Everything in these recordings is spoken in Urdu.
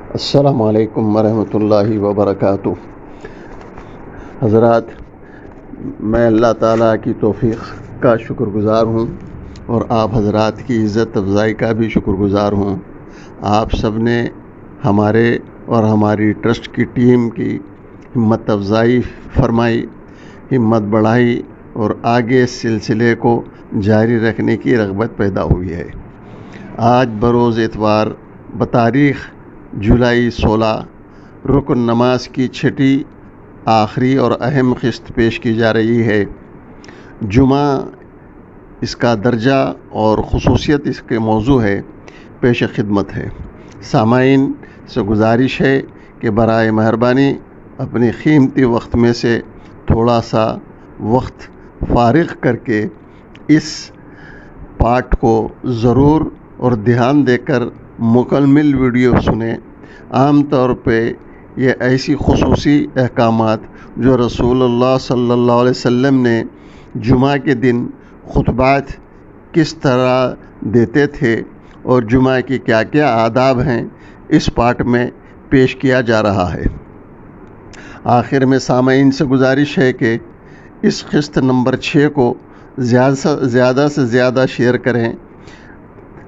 السلام علیکم ورحمۃ اللہ وبرکاتہ۔ حضرات، میں اللہ تعالیٰ کی توفیق کا شکر گزار ہوں اور آپ حضرات کی عزت افزائی کا بھی شکر گزار ہوں۔ آپ سب نے ہمارے اور ہماری ٹرسٹ کی ٹیم کی ہمت افزائی فرمائی، ہمت بڑھائی اور آگے اس سلسلے کو جاری رکھنے کی رغبت پیدا ہوئی ہے۔ آج بروز اتوار بتاریخ جولائی 16 رکن نماز کی چھٹی آخری اور اہم قسط پیش کی جا رہی ہے۔ جمعہ اس کا درجہ اور خصوصیت اس کے موضوع ہے، پیش خدمت ہے۔ سامعین سے گزارش ہے کہ برائے مہربانی اپنی قیمتی وقت میں سے تھوڑا سا وقت فارغ کر کے اس پارٹ کو ضرور اور دھیان دے کر مکمل ویڈیو سنیں۔ عام طور پہ یہ ایسی خصوصی احکامات جو رسول اللہ صلی اللہ علیہ وسلم نے جمعہ کے دن خطبات کس طرح دیتے تھے اور جمعہ کی کیا کیا آداب ہیں، اس پارٹ میں پیش کیا جا رہا ہے۔ آخر میں سامعین سے گزارش ہے کہ اس قسط نمبر 6 کو زیادہ سے زیادہ شیئر کریں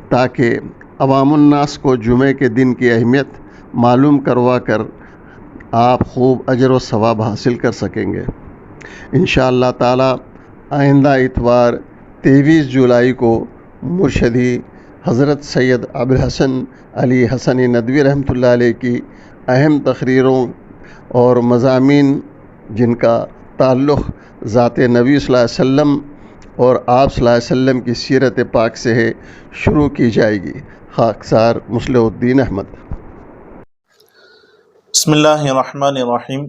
تاکہ عوام الناس کو جمعے کے دن کی اہمیت معلوم کروا کر آپ خوب اجر و ثواب حاصل کر سکیں گے۔ انشاءاللہ تعالی آئندہ اتوار 23 جولائی کو مرشدی حضرت سید ابوالحسن علی حسنی ندوی رحمۃ اللہ علیہ کی اہم تقریروں اور مضامین جن کا تعلق ذات نبی صلی اللہ علیہ وسلم اور آپ صلی اللہ علیہ وسلم کی سیرت پاک سے ہے، شروع کی جائے گی۔ خاکسار مصلح الدین احمد۔ بسم اللہ الرحمن الرحیم۔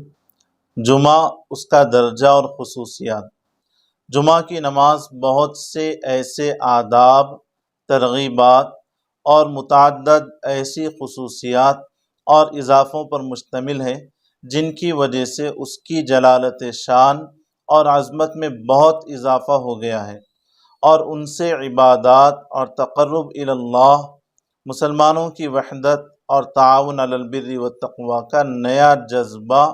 جمعہ، اس کا درجہ اور خصوصیات۔ جمعہ کی نماز بہت سے ایسے آداب، ترغیبات اور متعدد ایسی خصوصیات اور اضافوں پر مشتمل ہے جن کی وجہ سے اس کی جلالت شان اور عظمت میں بہت اضافہ ہو گیا ہے، اور ان سے عبادات اور تقرب الی اللہ، مسلمانوں کی وحدت اور تعاون علی البر والتقوی کا نیا جذبہ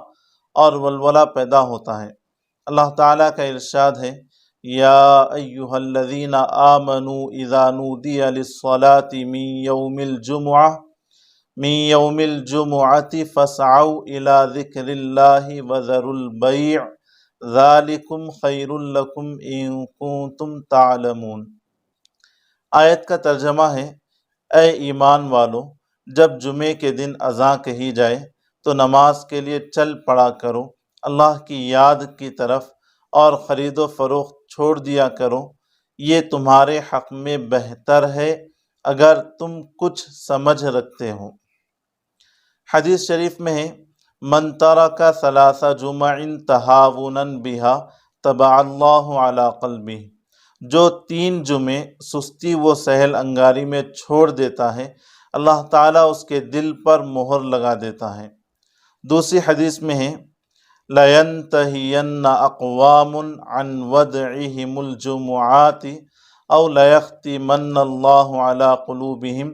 اور ولولہ پیدا ہوتا ہے۔ اللہ تعالیٰ کا ارشاد ہے، یا ایہا الذین آمنوا اذا نودی للصلاة من یوم الجمعة فاسعوا الی ذکر اللہ وذروا البیع ذالکم خیر لکم ان کنتم تعلمون۔ آیت کا ترجمہ ہے، اے ایمان والو، جب جمعے کے دن اذان کہی جائے تو نماز کے لیے چل پڑا کرو، اللہ کی یاد کی طرف، اور خرید و فروخت چھوڑ دیا کرو، یہ تمہارے حق میں بہتر ہے اگر تم کچھ سمجھ رکھتے ہو۔ حدیث شریف میں ہے، من ترک ثلاث جمع تہاونا بہا طبع اللہ علی قلبہ، جو 3 جمعے سستی و سہل انگاری میں چھوڑ دیتا ہے، اللہ تعالیٰ اس کے دل پر مہر لگا دیتا ہے۔ دوسری حدیث میں ہے، لَيَنْتَهِيَنَّ أَقْوَامٌ عَنْ وَدْعِهِمُ الْجُمُعَاتِ أَوْ لَيَخْتِمَنَّ اللَّهُ عَلَى قُلُوبِهِمْ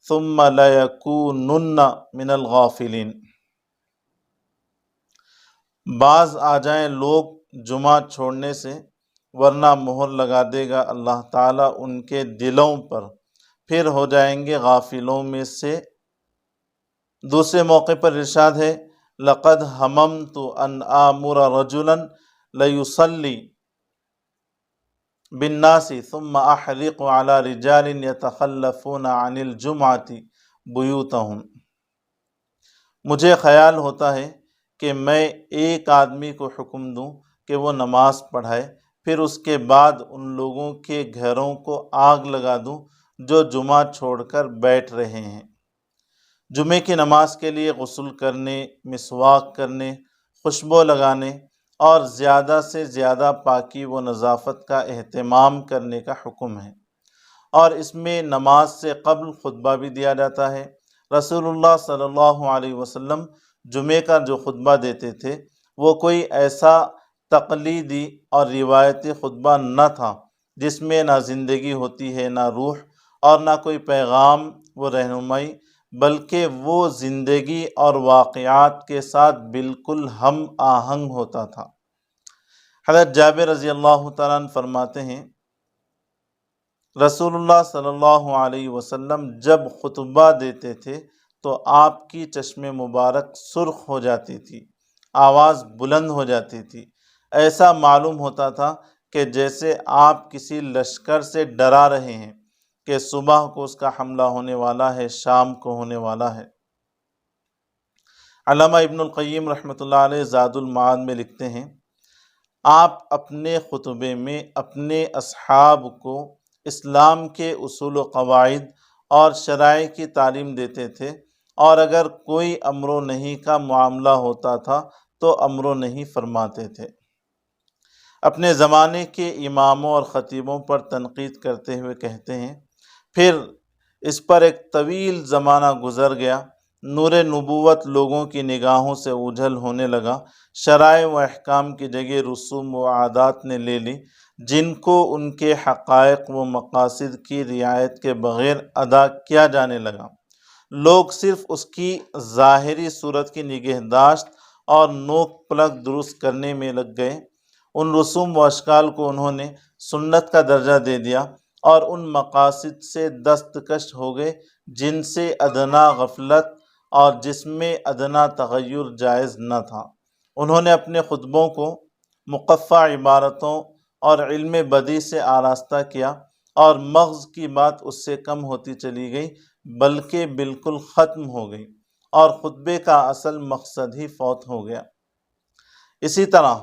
ثُمَّ لَيَكُونُنَّ مِنَ الْغَافِلِينَ۔ بعض آ جائیں لوگ جمعہ چھوڑنے سے، ورنہ مہر لگا دے گا اللہ تعالیٰ ان کے دلوں پر، پھر ہو جائیں گے غافلوں میں سے۔ دوسرے موقع پر ارشاد ہے، لَقَدْ هَمَمْتُ أَنْ آمُرَ رَجُلًا لَيُصَلِّي بِالنَّاسِ ثُمَّ أَحْرِقُ عَلَى رِجَالٍ يَتَخَلَّفُونَ عَنِ الْجُمْعَةِ بُيُوتَهُمْ۔ مجھے خیال ہوتا ہے کہ میں ایک آدمی کو حکم دوں کہ وہ نماز پڑھائے، پھر اس کے بعد ان لوگوں کے گھروں کو آگ لگا دوں جو جمعہ چھوڑ کر بیٹھ رہے ہیں۔ جمعے کی نماز کے لیے غسل کرنے، مسواک کرنے، خوشبو لگانے اور زیادہ سے زیادہ پاکی و نظافت کا اہتمام کرنے کا حکم ہے، اور اس میں نماز سے قبل خطبہ بھی دیا جاتا ہے۔ رسول اللہ صلی اللہ علیہ وسلم جمعے کا جو خطبہ دیتے تھے وہ کوئی ایسا تقلیدی اور روایتی خطبہ نہ تھا جس میں نہ زندگی ہوتی ہے، نہ روح، اور نہ کوئی پیغام و رہنمائی، بلکہ وہ زندگی اور واقعات کے ساتھ بالکل ہم آہنگ ہوتا تھا۔ حضرت جابر رضی اللہ تعالیٰ عنہ فرماتے ہیں رسول اللہ صلی اللہ علیہ وسلم جب خطبہ دیتے تھے تو آپ کی چشم مبارک سرخ ہو جاتی تھی، آواز بلند ہو جاتی تھی، ایسا معلوم ہوتا تھا کہ جیسے آپ کسی لشکر سے ڈرا رہے ہیں کہ صبح کو اس کا حملہ ہونے والا ہے، شام کو ہونے والا ہے۔ علامہ ابن القیم رحمۃ اللہ علیہ زاد المعاد میں لکھتے ہیں آپ اپنے خطبے میں اپنے اصحاب کو اسلام کے اصول و قواعد اور شرائع کی تعلیم دیتے تھے، اور اگر کوئی امر و نہی کا معاملہ ہوتا تھا تو امر و نہی فرماتے تھے۔ اپنے زمانے کے اماموں اور خطیبوں پر تنقید کرتے ہوئے کہتے ہیں پھر اس پر ایک طویل زمانہ گزر گیا، نور نبوت لوگوں کی نگاہوں سے اوجھل ہونے لگا، شرائع و احکام کی جگہ رسوم و عادات نے لے لی جن کو ان کے حقائق و مقاصد کی رعایت کے بغیر ادا کیا جانے لگا۔ لوگ صرف اس کی ظاہری صورت کی نگہداشت اور نوک پلک درست کرنے میں لگ گئے۔ ان رسوم و اشکال کو انہوں نے سنت کا درجہ دے دیا اور ان مقاصد سے دستکش ہو گئے جن سے ادنا غفلت اور جس میں ادنا تغیر جائز نہ تھا۔ انہوں نے اپنے خطبوں کو مقفع عبارتوں اور علم بدیع سے آراستہ کیا، اور مغز کی بات اس سے کم ہوتی چلی گئی بلکہ بالکل ختم ہو گئی، اور خطبے کا اصل مقصد ہی فوت ہو گیا۔ اسی طرح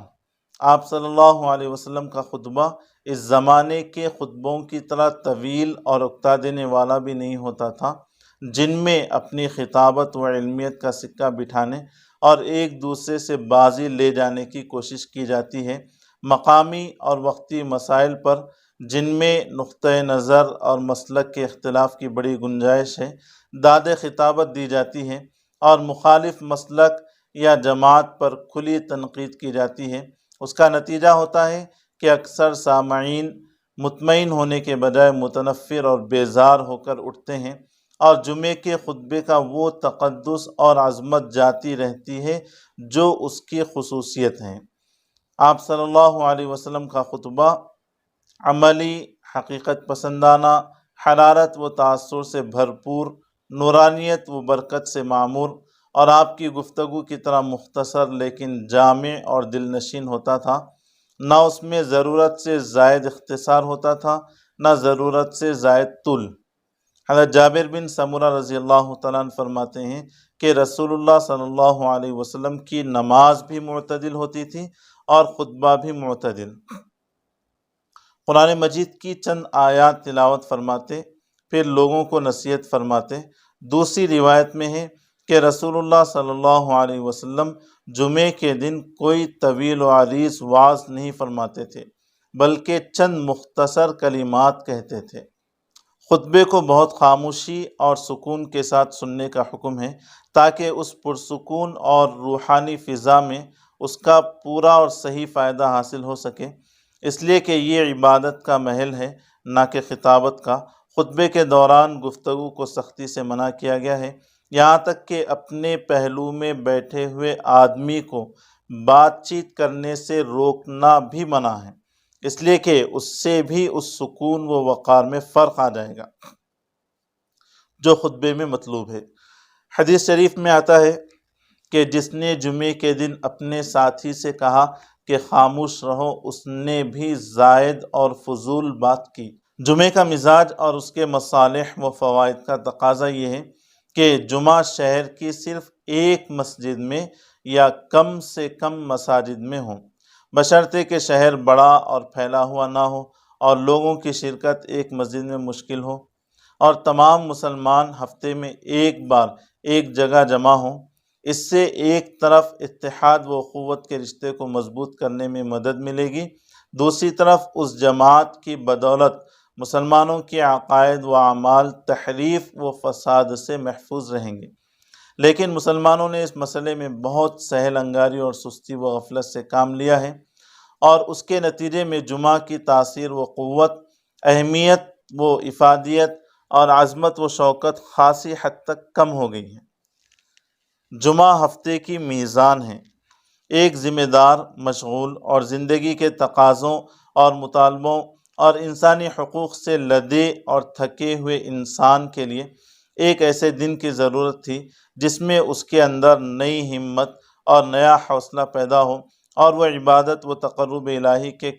آپ صلی اللہ علیہ وسلم کا خطبہ اس زمانے کے خطبوں کی طرح طویل اور اکتا دینے والا بھی نہیں ہوتا تھا، جن میں اپنی خطابت و علمیت کا سکہ بٹھانے اور ایک دوسرے سے بازی لے جانے کی کوشش کی جاتی ہے۔ مقامی اور وقتی مسائل پر جن میں نقطۂ نظر اور مسلک کے اختلاف کی بڑی گنجائش ہے داد خطابت دی جاتی ہے، اور مخالف مسلک یا جماعت پر کھلی تنقید کی جاتی ہے۔ اس کا نتیجہ ہوتا ہے کہ اکثر سامعین مطمئن ہونے کے بجائے متنفر اور بیزار ہو کر اٹھتے ہیں، اور جمعے کے خطبے کا وہ تقدس اور عظمت جاتی رہتی ہے جو اس کی خصوصیت ہے۔ آپ صلی اللہ علیہ وسلم کا خطبہ عملی، حقیقت پسندانہ، حرارت و تاثر سے بھرپور، نورانیت و برکت سے معمور، اور آپ کی گفتگو کی طرح مختصر لیکن جامع اور دل نشین ہوتا تھا۔ نہ اس میں ضرورت سے زائد اختصار ہوتا تھا، نہ ضرورت سے زائد طول۔ حضرت جابر بن سمرہ رضی اللہ تعالیٰ عنہ فرماتے ہیں کہ رسول اللہ صلی اللہ علیہ وسلم کی نماز بھی معتدل ہوتی تھی اور خطبہ بھی معتدل۔ قرآن مجید کی چند آیات تلاوت فرماتے، پھر لوگوں کو نصیحت فرماتے۔ دوسری روایت میں ہے کہ رسول اللہ صلی اللہ علیہ وسلم جمعے کے دن کوئی طویل و عریض وعظ نہیں فرماتے تھے بلکہ چند مختصر کلمات کہتے تھے۔ خطبے کو بہت خاموشی اور سکون کے ساتھ سننے کا حکم ہے تاکہ اس پرسکون اور روحانی فضا میں اس کا پورا اور صحیح فائدہ حاصل ہو سکے، اس لیے کہ یہ عبادت کا محل ہے نہ کہ خطابت کا۔ خطبے کے دوران گفتگو کو سختی سے منع کیا گیا ہے، یہاں تک کہ اپنے پہلو میں بیٹھے ہوئے آدمی کو بات چیت کرنے سے روکنا بھی منع ہے، اس لیے کہ اس سے بھی اس سکون و وقار میں فرق آ جائے گا جو خطبے میں مطلوب ہے۔ حدیث شریف میں آتا ہے کہ جس نے جمعے کے دن اپنے ساتھی سے کہا کہ خاموش رہو، اس نے بھی زائد اور فضول بات کی۔ جمعے کا مزاج اور اس کے مصالح و فوائد کا تقاضا یہ ہے کہ جمعہ شہر کی صرف ایک مسجد میں یا کم سے کم مساجد میں ہوں، بشرطے کہ شہر بڑا اور پھیلا ہوا نہ ہو اور لوگوں کی شرکت ایک مسجد میں مشکل ہو، اور تمام مسلمان ہفتے میں ایک بار ایک جگہ جمع ہوں۔ اس سے ایک طرف اتحاد و اخوت کے رشتے کو مضبوط کرنے میں مدد ملے گی، دوسری طرف اس جماعت کی بدولت مسلمانوں کے عقائد و اعمال تحریف و فساد سے محفوظ رہیں گے۔ لیکن مسلمانوں نے اس مسئلے میں بہت سہل انگاری اور سستی و غفلت سے کام لیا ہے، اور اس کے نتیجے میں جمعہ کی تاثیر و قوت، اہمیت و افادیت اور عظمت و شوکت خاصی حد تک کم ہو گئی ہے۔ جمعہ ہفتے کی میزان ہے۔ ایک ذمہ دار، مشغول اور زندگی کے تقاضوں اور مطالبوں اور انسانی حقوق سے لدے اور تھکے ہوئے انسان کے لیے ایک ایسے دن کی ضرورت تھی جس میں اس کے اندر نئی ہمت اور نیا حوصلہ پیدا ہو اور وہ عبادت و تقرب الہی کے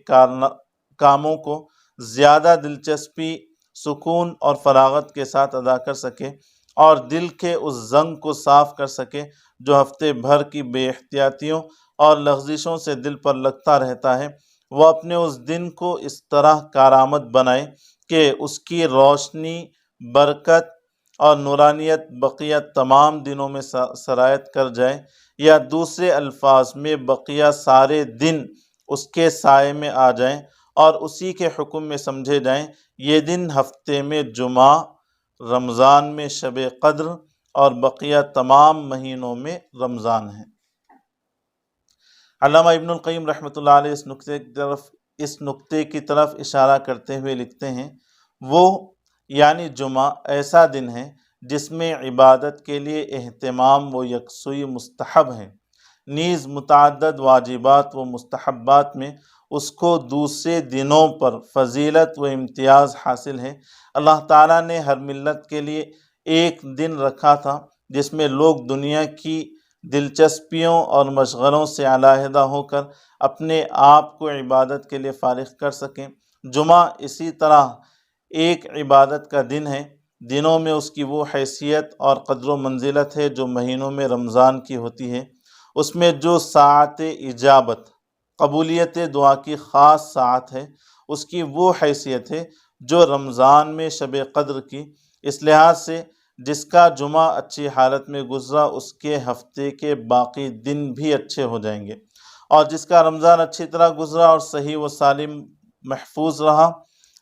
کاموں کو زیادہ دلچسپی، سکون اور فراغت کے ساتھ ادا کر سکے اور دل کے اس زنگ کو صاف کر سکے جو ہفتے بھر کی بے احتیاطیوں اور لغزشوں سے دل پر لگتا رہتا ہے۔ وہ اپنے اس دن کو اس طرح کارآمد بنائے کہ اس کی روشنی، برکت اور نورانیت بقیہ تمام دنوں میں سرایت کر جائے، یا دوسرے الفاظ میں بقیہ سارے دن اس کے سائے میں آ جائیں اور اسی کے حکم میں سمجھے جائیں۔ یہ دن ہفتے میں جمعہ، رمضان میں شب قدر اور بقیہ تمام مہینوں میں رمضان ہے۔ علامہ ابن القیم رحمۃ اللہ علیہ اس نقطے کی طرف اشارہ کرتے ہوئے لکھتے ہیں، وہ یعنی جمعہ ایسا دن ہے جس میں عبادت کے لیے اہتمام و یکسوئی مستحب ہے، نیز متعدد واجبات و مستحبات میں اس کو دوسرے دنوں پر فضیلت و امتیاز حاصل ہے۔ اللہ تعالیٰ نے ہر ملت کے لیے ایک دن رکھا تھا جس میں لوگ دنیا کی دلچسپیوں اور مشغلوں سے علیحدہ ہو کر اپنے آپ کو عبادت کے لیے فارغ کر سکیں۔ جمعہ اسی طرح ایک عبادت کا دن ہے۔ دنوں میں اس کی وہ حیثیت اور قدر و منزلت ہے جو مہینوں میں رمضان کی ہوتی ہے۔ اس میں جو ساعت اجابت، قبولیت دعا کی خاص ساعت ہے، اس کی وہ حیثیت ہے جو رمضان میں شب قدر کی۔ اس لحاظ سے جس کا جمعہ اچھی حالت میں گزرا اس کے ہفتے کے باقی دن بھی اچھے ہو جائیں گے، اور جس کا رمضان اچھی طرح گزرا اور صحیح و سالم محفوظ رہا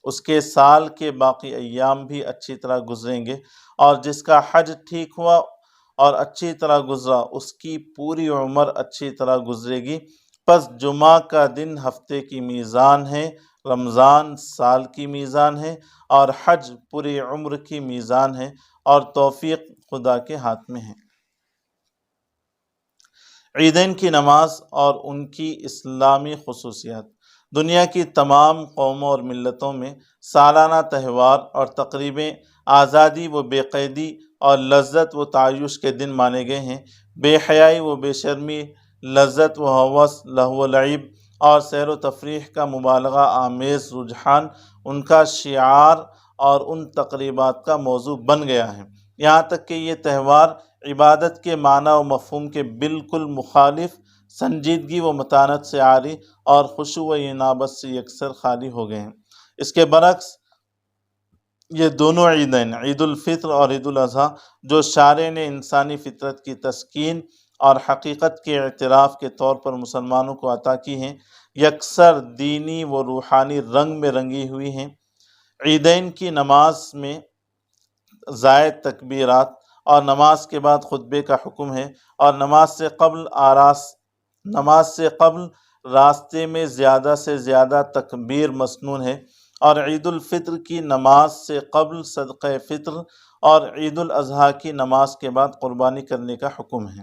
اس کے سال کے باقی ایام بھی اچھی طرح گزریں گے، اور جس کا حج ٹھیک ہوا اور اچھی طرح گزرا اس کی پوری عمر اچھی طرح گزرے گی۔ پس جمعہ کا دن ہفتے کی میزان ہے، رمضان سال کی میزان ہے، اور حج پوری عمر کی میزان ہے، اور توفیق خدا کے ہاتھ میں ہے۔ عیدین کی نماز اور ان کی اسلامی خصوصیات۔ دنیا کی تمام قوموں اور ملتوں میں سالانہ تہوار اور تقریبیں آزادی و بے قیدی اور لذت و تعیش کے دن مانے گئے ہیں۔ بے حیائی و بے شرمی، لذت و ہوس، لہو و لعب اور سیر و تفریح کا مبالغہ آمیز رجحان ان کا شعار اور ان تقریبات کا موضوع بن گیا ہے، یہاں تک کہ یہ تہوار عبادت کے معنی و مفہوم کے بالکل مخالف، سنجیدگی و متانت سے عاری اور خشوع و انابت سے یکسر خالی ہو گئے ہیں۔ اس کے برعکس یہ دونوں عیدین، عید الفطر اور عید الاضحیٰ، جو شارع نے انسانی فطرت کی تسکین اور حقیقت کے اعتراف کے طور پر مسلمانوں کو عطا کی ہیں، یکسر دینی و روحانی رنگ میں رنگی ہوئی ہیں۔ عیدین کی نماز میں زائد تکبیرات اور نماز کے بعد خطبے کا حکم ہے، اور نماز سے قبل راستے میں زیادہ سے زیادہ تکبیر مسنون ہے، اور عید الفطر کی نماز سے قبل صدقہ فطر اور عید الاضحیٰ کی نماز کے بعد قربانی کرنے کا حکم ہے۔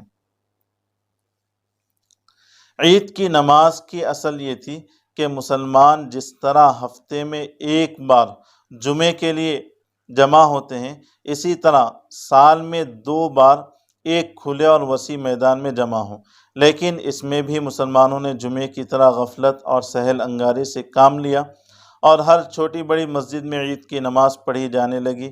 عید کی نماز کی اصل یہ تھی کہ مسلمان جس طرح ہفتے میں ایک بار جمعے کے لیے جمع ہوتے ہیں، اسی طرح سال میں 2 بار ایک کھلے اور وسیع میدان میں جمع ہوں، لیکن اس میں بھی مسلمانوں نے جمعے کی طرح غفلت اور سہل انگاری سے کام لیا، اور ہر چھوٹی بڑی مسجد میں عید کی نماز پڑھی جانے لگی۔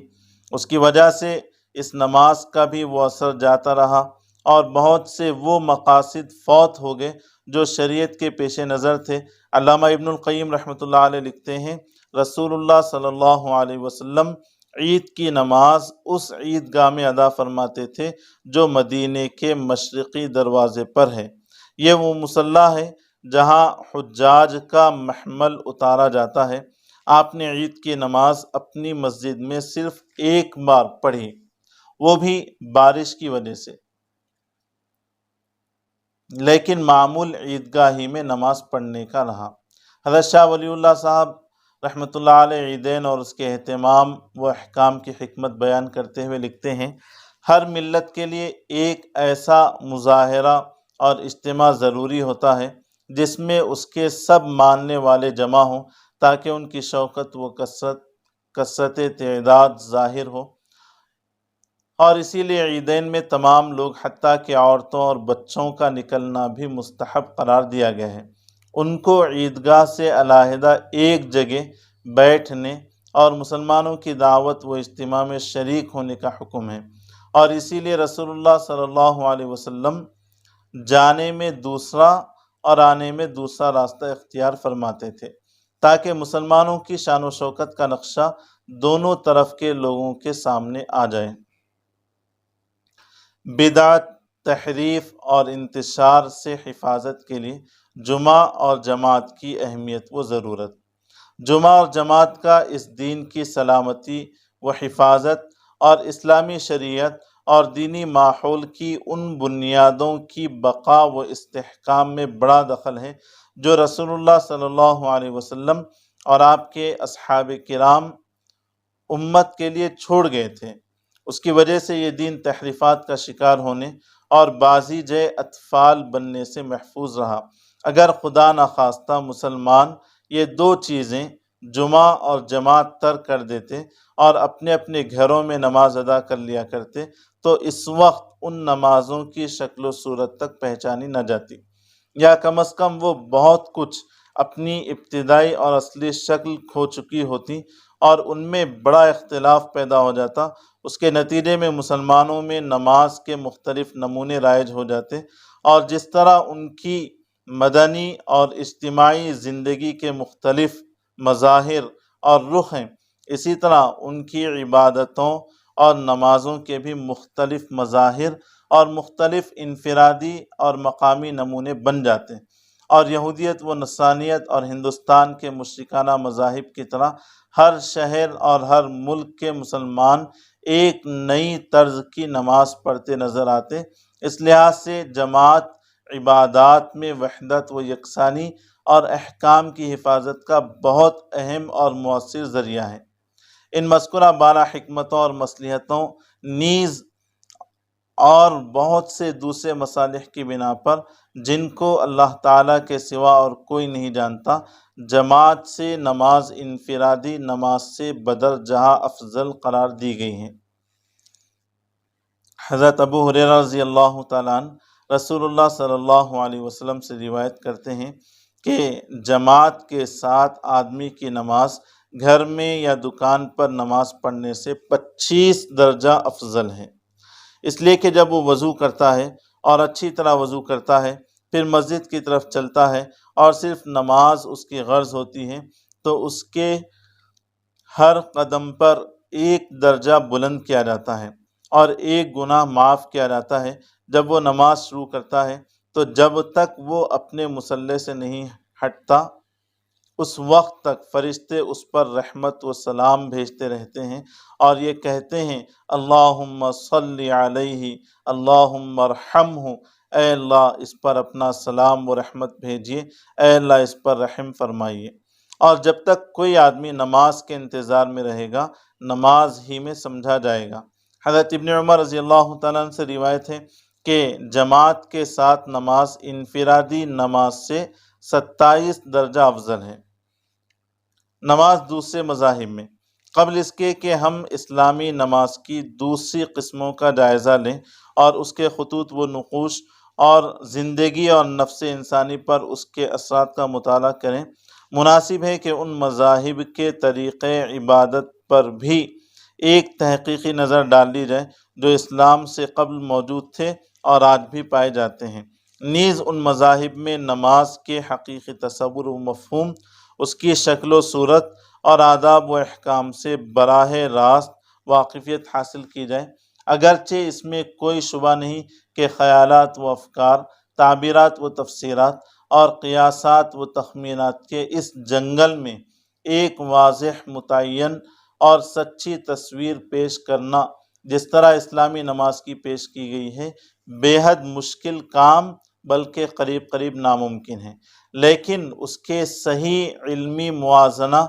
اس کی وجہ سے اس نماز کا بھی وہ اثر جاتا رہا، اور بہت سے وہ مقاصد فوت ہو گئے جو شریعت کے پیش نظر تھے۔ علامہ ابن القیم رحمۃ اللہ علیہ لکھتے ہیں، رسول اللہ صلی اللہ علیہ وسلم عید کی نماز اس عیدگاہ میں ادا فرماتے تھے جو مدینے کے مشرقی دروازے پر ہے۔ یہ وہ مصلی ہے جہاں حجاج کا محمل اتارا جاتا ہے۔ آپ نے عید کی نماز اپنی مسجد میں صرف ایک بار پڑھی، وہ بھی بارش کی وجہ سے، لیکن معمول عیدگاہ ہی میں نماز پڑھنے کا رہا۔ حضرت شاہ ولی اللہ صاحب رحمۃ اللہ علیہ عیدین اور اس کے اہتمام و احکام کی حکمت بیان کرتے ہوئے لکھتے ہیں، ہر ملت کے لیے ایک ایسا مظاہرہ اور اجتماع ضروری ہوتا ہے جس میں اس کے سب ماننے والے جمع ہوں، تاکہ ان کی شوکت و کثرت تعداد ظاہر ہو، اور اسی لیے عیدین میں تمام لوگ حتیٰ کہ عورتوں اور بچوں کا نکلنا بھی مستحب قرار دیا گیا ہے۔ ان کو عیدگاہ سے علیحدہ ایک جگہ بیٹھنے اور مسلمانوں کی دعوت و اجتماع میں شریک ہونے کا حکم ہے، اور اسی لیے رسول اللہ صلی اللہ علیہ وسلم جانے میں دوسرا اور آنے میں دوسرا راستہ اختیار فرماتے تھے، تاکہ مسلمانوں کی شان و شوکت کا نقشہ دونوں طرف کے لوگوں کے سامنے آ جائے۔ بدعت، تحریف اور انتشار سے حفاظت کے لیے جمعہ اور جماعت کی اہمیت و ضرورت۔ جمعہ اور جماعت کا اس دین کی سلامتی و حفاظت اور اسلامی شریعت اور دینی ماحول کی ان بنیادوں کی بقا و استحکام میں بڑا دخل ہے جو رسول اللہ صلی اللہ علیہ وسلم اور آپ کے اصحاب کرام امت کے لیے چھوڑ گئے تھے۔ اس کی وجہ سے یہ دین تحریفات کا شکار ہونے اور بازی جے اطفال بننے سے محفوظ رہا۔ اگر خدا نخواستہ مسلمان یہ دو چیزیں جمعہ اور جماعت ترک کر دیتے اور اپنے اپنے گھروں میں نماز ادا کر لیا کرتے تو اس وقت ان نمازوں کی شکل و صورت تک پہچانی نہ جاتی، یا کم از کم وہ بہت کچھ اپنی ابتدائی اور اصلی شکل کھو چکی ہوتی اور ان میں بڑا اختلاف پیدا ہو جاتا۔ اس کے نتیجے میں مسلمانوں میں نماز کے مختلف نمونے رائج ہو جاتے، اور جس طرح ان کی مدنی اور اجتماعی زندگی کے مختلف مظاہر اور رخ ہیں، اسی طرح ان کی عبادتوں اور نمازوں کے بھی مختلف مظاہر اور مختلف انفرادی اور مقامی نمونے بن جاتے ہیں، اور یہودیت و نصرانیت اور ہندوستان کے مشرکانہ مذاہب کی طرح ہر شہر اور ہر ملک کے مسلمان ایک نئی طرز کی نماز پڑھتے نظر آتے۔ اس لحاظ سے جماعت عبادات میں وحدت و یکسانی اور احکام کی حفاظت کا بہت اہم اور مؤثر ذریعہ ہے۔ ان مذکورہ بالا حکمتوں اور مصلحتوں نیز اور بہت سے دوسرے مصالح کی بنا پر، جن کو اللہ تعالیٰ کے سوا اور کوئی نہیں جانتا، جماعت سے نماز انفرادی نماز سے بدرجہ افضل قرار دی گئی ہیں۔ حضرت ابو ہریرہ رضی اللہ تعالیٰ عنہ رسول اللہ صلی اللہ علیہ وسلم سے روایت کرتے ہیں کہ جماعت کے ساتھ آدمی کی نماز گھر میں یا دکان پر نماز پڑھنے سے 25 درجہ افضل ہے، اس لیے کہ جب وہ وضو کرتا ہے اور اچھی طرح وضو کرتا ہے، پھر مسجد کی طرف چلتا ہے اور صرف نماز اس کی غرض ہوتی ہے، تو اس کے ہر قدم پر ایک درجہ بلند کیا جاتا ہے اور ایک گناہ معاف کیا جاتا ہے۔ جب وہ نماز شروع کرتا ہے تو جب تک وہ اپنے مصلی سے نہیں ہٹتا، اس وقت تک فرشتے اس پر رحمت و سلام بھیجتے رہتے ہیں اور یہ کہتے ہیں، اللہم صلی علیہ اللہم ارحمہ، اے اللہ اس پر اپنا سلام و رحمت بھیجیے، اے اللہ اس پر رحم فرمائیے۔ اور جب تک کوئی آدمی نماز کے انتظار میں رہے گا، نماز ہی میں سمجھا جائے گا۔ حضرت ابن عمر رضی اللہ تعالیٰ عنہ سے روایت ہے کہ جماعت کے ساتھ نماز انفرادی نماز سے 27 درجہ افضل ہے۔ نماز دوسرے مذاہب میں۔ قبل اس کے کہ ہم اسلامی نماز کی دوسری قسموں کا جائزہ لیں اور اس کے خطوط و نقوش اور زندگی اور نفس انسانی پر اس کے اثرات کا مطالعہ کریں، مناسب ہے کہ ان مذاہب کے طریقے عبادت پر بھی ایک تحقیقی نظر ڈال لی جائے جو اسلام سے قبل موجود تھے اور آج بھی پائے جاتے ہیں۔ نیز ان مذاہب میں نماز کے حقیقی تصور و مفہوم، اس کی شکل و صورت اور آداب و احکام سے براہ راست واقفیت حاصل کی جائے، اگرچہ اس میں کوئی شبہ نہیں کہ خیالات و افکار، تعبیرات و تفسیرات اور قیاسات و تخمینات کے اس جنگل میں ایک واضح، متعین اور سچی تصویر پیش کرنا، جس طرح اسلامی نماز کی پیش کی گئی ہے، بے حد مشکل کام بلکہ قریب قریب ناممکن ہے، لیکن اس کے صحیح علمی موازنہ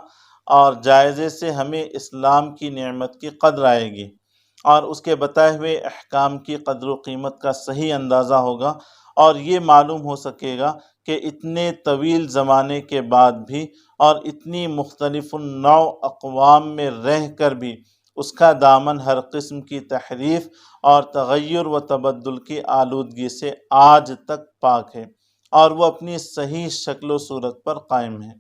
اور جائزے سے ہمیں اسلام کی نعمت کی قدر آئے گی اور اس کے بتائے ہوئے احکام کی قدر و قیمت کا صحیح اندازہ ہوگا، اور یہ معلوم ہو سکے گا کہ اتنے طویل زمانے کے بعد بھی اور اتنی مختلف النوع اقوام میں رہ کر بھی اس کا دامن ہر قسم کی تحریف اور تغیر و تبدل کی آلودگی سے آج تک پاک ہے اور وہ اپنی صحیح شکل و صورت پر قائم ہے۔